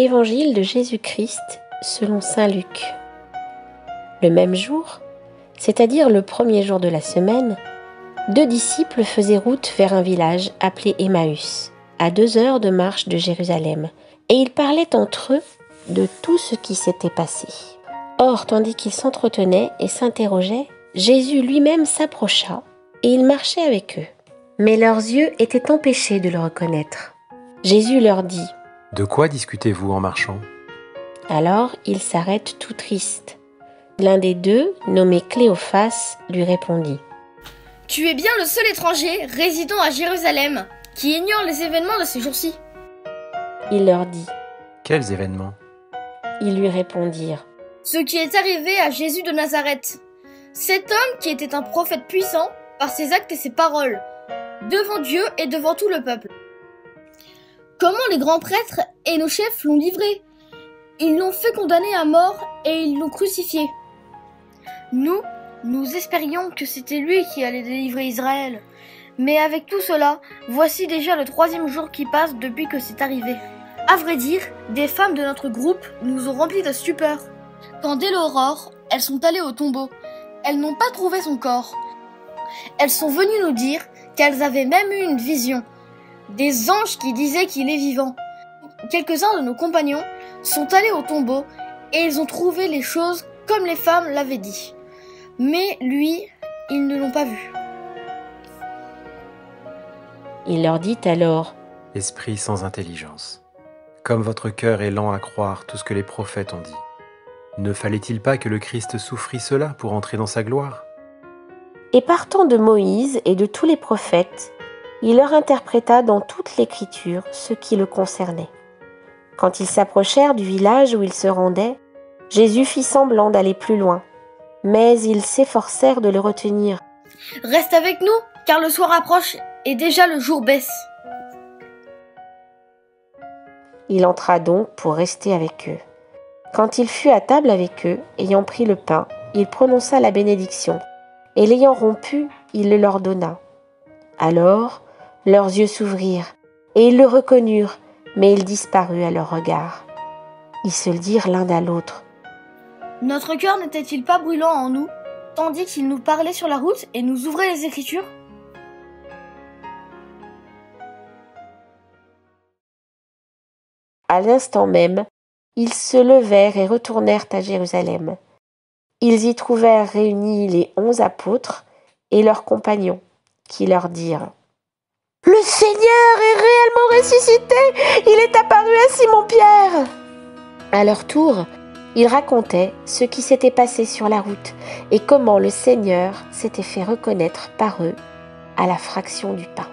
Évangile de Jésus-Christ selon saint Luc. Le même jour, c'est-à-dire le premier jour de la semaine, 2 disciples faisaient route vers un village appelé Emmaüs, à 2 heures de marche de Jérusalem, et ils parlaient entre eux de tout ce qui s'était passé. Or, tandis qu'ils s'entretenaient et s'interrogeaient, Jésus lui-même s'approcha et il marchait avec eux. Mais leurs yeux étaient empêchés de le reconnaître. Jésus leur dit : « De quoi discutez-vous en marchant ?» Alors ils s'arrêtent tout tristes. L'un des deux, nommé Cléophas, lui répondit : « Tu es bien le seul étranger résidant à Jérusalem qui ignore les événements de ces jours-ci. » Il leur dit : « Quels événements ?» Ils lui répondirent : « Ce qui est arrivé à Jésus de Nazareth, cet homme qui était un prophète puissant par ses actes et ses paroles, devant Dieu et devant tout le peuple. Comment les grands prêtres et nos chefs l'ont livré? Ils l'ont fait condamner à mort et ils l'ont crucifié. Nous espérions que c'était lui qui allait délivrer Israël. Mais avec tout cela, voici déjà le 3e jour qui passe depuis que c'est arrivé. À vrai dire, des femmes de notre groupe nous ont remplis de stupeur. Quand dès l'aurore, elles sont allées au tombeau, elles n'ont pas trouvé son corps. Elles sont venues nous dire qu'elles avaient même eu une vision. Des anges qui disaient qu'il est vivant. Quelques-uns de nos compagnons sont allés au tombeau et ils ont trouvé les choses comme les femmes l'avaient dit. Mais lui, ils ne l'ont pas vu. » Il leur dit alors : « Esprit sans intelligence, comme votre cœur est lent à croire tout ce que les prophètes ont dit, ne fallait-il pas que le Christ souffrit cela pour entrer dans sa gloire ? » Et partant de Moïse et de tous les prophètes, il leur interpréta dans toute l'Écriture ce qui le concernait. Quand ils s'approchèrent du village où ils se rendaient, Jésus fit semblant d'aller plus loin, mais ils s'efforcèrent de le retenir. « Reste avec nous, car le soir approche et déjà le jour baisse. » Il entra donc pour rester avec eux. Quand il fut à table avec eux, ayant pris le pain, il prononça la bénédiction, et l'ayant rompu, il le leur donna. Alors, leurs yeux s'ouvrirent, et ils le reconnurent, mais il disparut à leur regard. Ils se le dirent l'un à l'autre. « Notre cœur n'était-il pas brûlant en nous, tandis qu'il nous parlait sur la route et nous ouvrait les Écritures ?» À l'instant même, ils se levèrent et retournèrent à Jérusalem. Ils y trouvèrent réunis les 11 apôtres et leurs compagnons, qui leur dirent : « Le Seigneur est réellement ressuscité, il est apparu à Simon-Pierre !» À leur tour, ils racontaient ce qui s'était passé sur la route et comment le Seigneur s'était fait reconnaître par eux à la fraction du pain.